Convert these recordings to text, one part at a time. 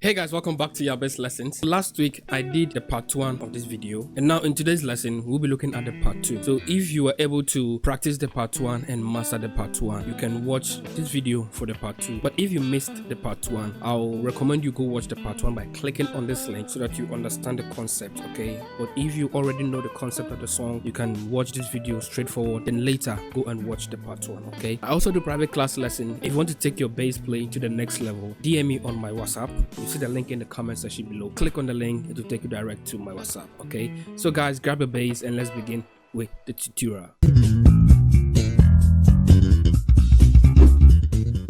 Hey guys, welcome back to your best lessons. Last week I did the part 1 of this video, and now in today's lesson we'll be looking at the part 2. So if you were able to practice the part 1 and master the part 1, you can watch this video for the part 2. But if you missed the part 1, I'll recommend you go watch the part 1 by clicking on this link so that you understand the concept, okay? But if you already know the concept of the song, you can watch this video straightforward, then later go and watch the part 1, okay? I also do private class lesson. If you want to take your bass playing to the next level, DM me on my WhatsApp. You see the link in the comment section below. Click on the link, it will take you direct to my WhatsApp, okay? So guys, grab a bass and let's begin with the tutorial.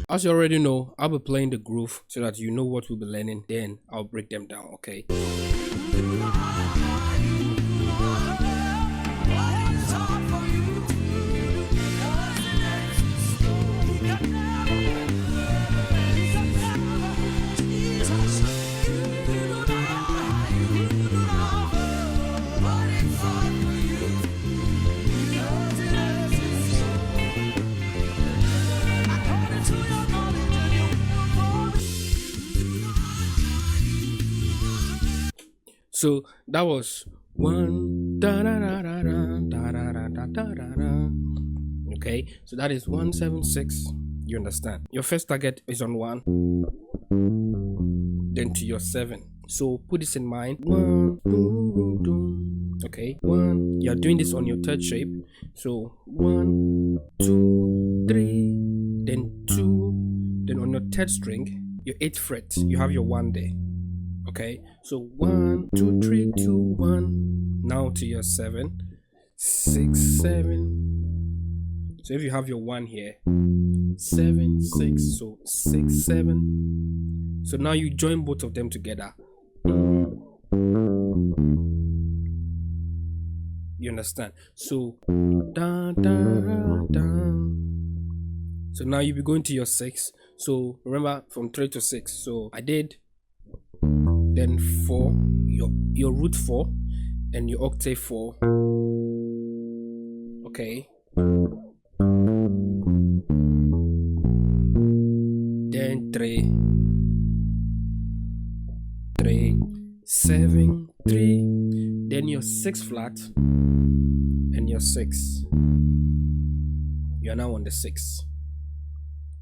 As you already know, I'll be playing the groove so that you know what we'll be learning, then I'll break them down, okay? So that was 1 da da da da da da da da da da. Okay, so that is 176. You understand? Your first target is on 1, then to your 7. So put this in mind. 1, okay, 1. You are doing this on your third shape. So 1, 2, 3, then 2, then on your third string, your 8th fret, you have your 1 there. Okay, so 1, 2, 3, 2, 1. Now to your 7, 6, 7. So if you have your 1 here, 7, 6, so 6, 7. So now you join both of them together. You understand? So da da da. So now you'll be going to your 6. So remember from 3 to 6. So I did. Then 4, your root 4 and your octave 4. Okay. Then 3, 7, 3. Then your 6 flat and your 6. You are now on the 6.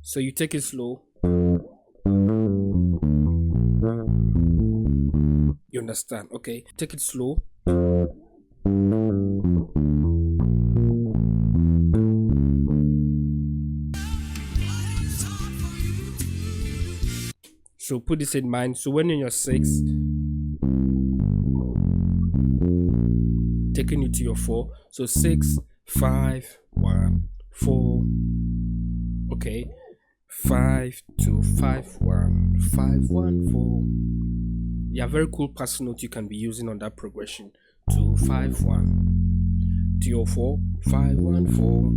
So you take it slow. You understand? Okay, take it slow. So put this in mind. So when in your 6, taking you to your 4. So 6, 5, 1, 4. Okay, 5, 2, 5, 1, 5, 1, 4. Yeah, very cool passing note you can be using on that progression. 2, 5, 1 to your 4, 5, 1, 4.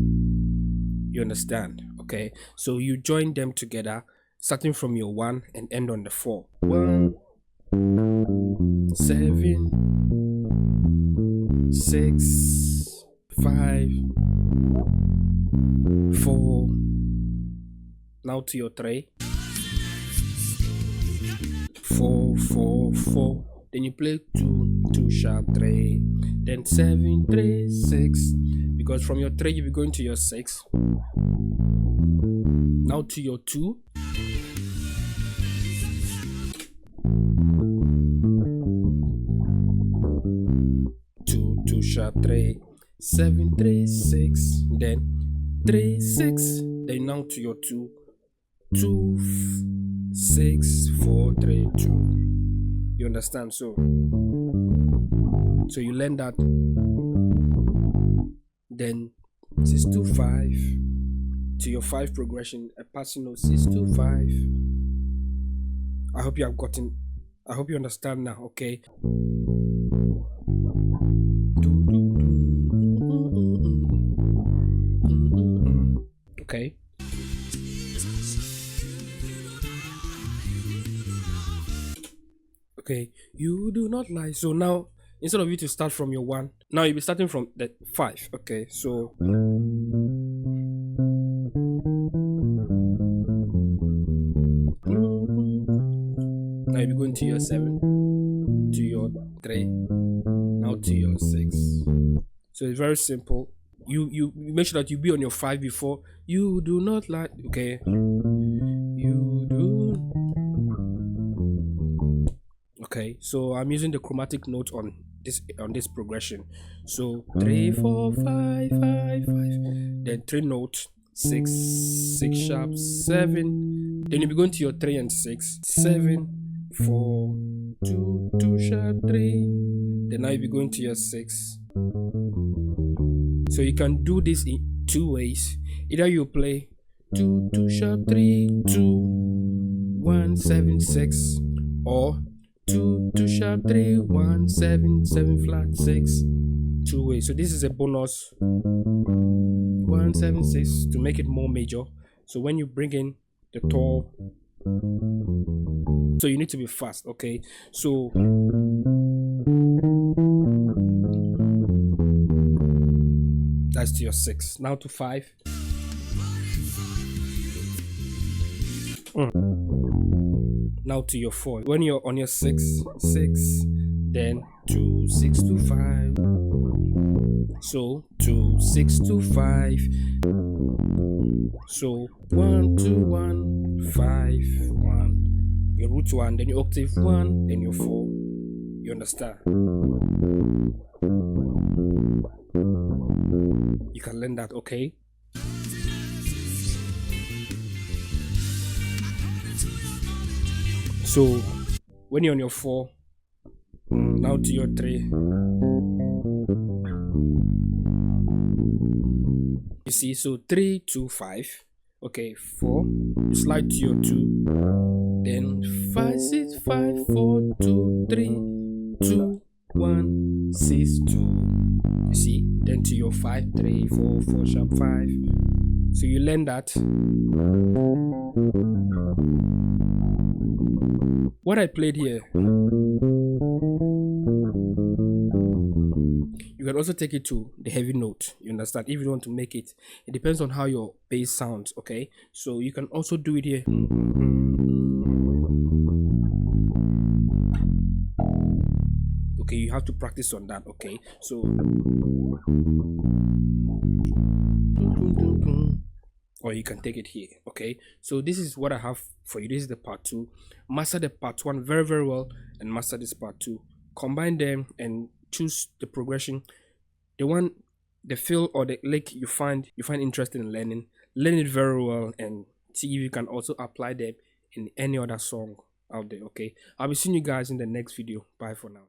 You understand? Okay, so you join them together, starting from your 1 and end on the 4. 1, 7, 6, 5, 4. Now to your 3. 4, 4, 4. Then you play 2, 2 sharp, 3. Then 7, 3, 6. Because from your 3 you'll be going to your 6. Now to your 2. Two sharp, 3, 7, 3, 6. Then 3, 6. Then now to your 2. 2, 6, 4, 3, 2. You understand? So you learn that. Then 6, 2, 5 to your 5 progression, a passing note 6, 2, 5. I hope you understand now, okay? Okay. Okay, you do not lie. So now, instead of you to start from your 1, now you'll be starting from the 5. Okay, so going to your 7, to your 3, now to your 6. So it's very simple. You make sure that you be on your 5 before. You do not like, okay, you do. Okay, so I'm using the chromatic note on this progression. So 3 4 5 5 5, then 3 notes, 6 6 sharp, 7, then you'll be going to your 3 and 6, 7 4 2 2 sharp, 3, then now you'll be going to your 6. So you can do this in 2 ways. Either you play 2 2 sharp, 3 2 1 7 6, or 2 2 sharp, 3 1 7 7 flat 6. 2 ways. So this is a bonus 1 7 6 to make it more major. So when you bring in the tall, so you need to be fast. Okay, so that's to your 6. Now to 5. Now to your 4. When you're on your 6 6, then 2 6 2 5. So 2 6 2 5. So 1 2 1 5 1. Your root 1, then your octave 1, then your 4. You understand? You can learn that, okay? So when you're on your 4, now to your 3. You see, so 3 2 5. Okay, 4. Slide to your 2. Then 5 6 5 4 2 3 2 1 6 2. You see, then to your 5 3 4 4 sharp 5. So you learn that. What I played here, you can also take it to the heavy note. You understand? If you want to make it, it depends on how your bass sounds. Okay, so you can also do it here. Okay, you have to practice on that. Okay, so or you can take it here. Okay, so this is what I have for you. This is the part 2. Master the part 1 very, very well, and master this part 2. Combine them and choose the progression, the feel or the lick you find interested in learning. Learn it very well and see if you can also apply them in any other song out there. Okay, I'll be seeing you guys in the next video. Bye for now.